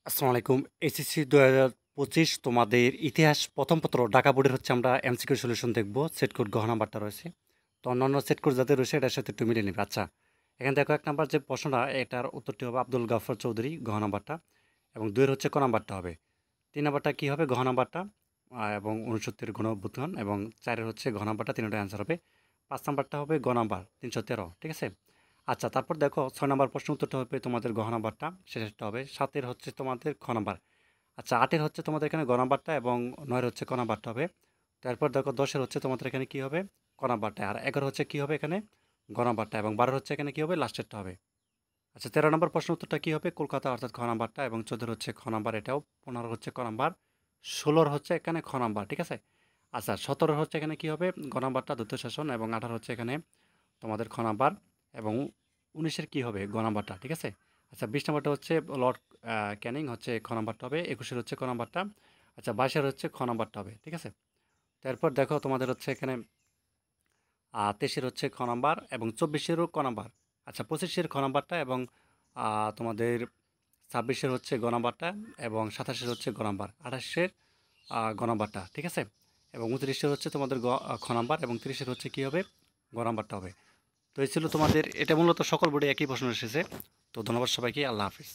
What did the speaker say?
আসসালামু আলাইকুম। এইচএসসি ২০২৫ তোমাদের ইতিহাস প্রথম পত্র ঢাকা বোর্ডের হচ্ছে আমরা এমসিকিউ সলিউশন দেখব। সেট কোড ঘ নাম্বারটা রয়েছে। তো অন্যান্য সেট কোড যাদের রয়েছে এটার সাথে একটু মিলিয়ে নিবে। আচ্ছা, এখানে দেখো ১ নাম্বার যে প্রশ্নটা এটার উত্তরটি হবে আব্দুল গাফফার চৌধুরী ঘ নাম্বারটা এবং ২ এর হচ্ছে ক নাম্বারটা হবে। ৩ নাম্বারটা কি হবে? ঘ নাম্বারটা এবং ৬৯ গণঅভ্যুত্থান এবং ৪ এর হচ্ছে ঘ নাম্বারটা ৩ টাই অ্যান্সার হবে। ৫ নাম্বারটা হবে গ নাম্বার ৩১৩, ঠিক আছে? আচ্ছা, তারপর দেখো ৬ নাম্বার প্রশ্ন উত্তরটা হবে তোমাদের ঘ নাম্বারটা, শেষেরটা হবে। ৭ এর হচ্ছে তোমাদের খ নাম্বার। আচ্ছা, ৮ এর হচ্ছে তোমাদের এখানে গ নাম্বারটা এবং ৯ এর হচ্ছে ক নাম্বারটা হবে। তারপর দেখো ১০ এর হচ্ছে তোমাদের এখানে কি হবে? ক নাম্বারটা। আর ১১ হচ্ছে কি হবে এখানে? গ নাম্বারটা এবং ১২ হচ্ছে এখানে কি হবে? লাস্টেরটা হবে। আচ্ছা, ১৩ নম্বর প্রশ্ন উত্তরটা কি হবে? কলকাতা অর্থাৎ খ নাম্বারটা এবং ১৪ হচ্ছে খ নাম্বার এটাও, ১৫ হচ্ছে ক নাম্বার, ১৬ হচ্ছে এখানে খ নাম্বার, ঠিক আছে? আচ্ছা, ১৭ হচ্ছে এখানে কি হবে? গ নাম্বারটা দ্বিতীয় শাসন এবং ১৮ হচ্ছে এখানে তোমাদের খ নাম্বার এবং ১৯ এর কি হবে? গ নাম্বারটা, ঠিক আছে? আচ্ছা, ২০ নাম্বারটা হচ্ছে লর্ড ক্যানিং হচ্ছে খ নাম্বারটা হবে, ২১ এর হচ্ছে ক নাম্বারটা। আচ্ছা, ২২ এর হচ্ছে খ নাম্বারটা হবে, ঠিক আছে? তারপর দেখো তোমাদের হচ্ছে এখানে ২৩ এর হচ্ছে খ নাম্বার এবং ২৪ এরও ক নাম্বার। আচ্ছা, ২৫ এর খ নাম্বারটা এবং তোমাদের ২৬ এর হচ্ছে গ নাম্বারটা এবং ২৭ এর হচ্ছে গ নাম্বার, ২৮ এর গ নাম্বারটা, ঠিক আছে? এবং ২৯ এর হচ্ছে তোমাদের খ নাম্বার এবং ৩০ এর হচ্ছে কী হবে? গ নাম্বারটা হবে। তো এই ছিল তোমাদের, এটা মূলত সকল বোর্ডে একই প্রশ্ন এসেছে। তো ধন্যবাদ সবাইকে, আল্লাহ হাফিজ।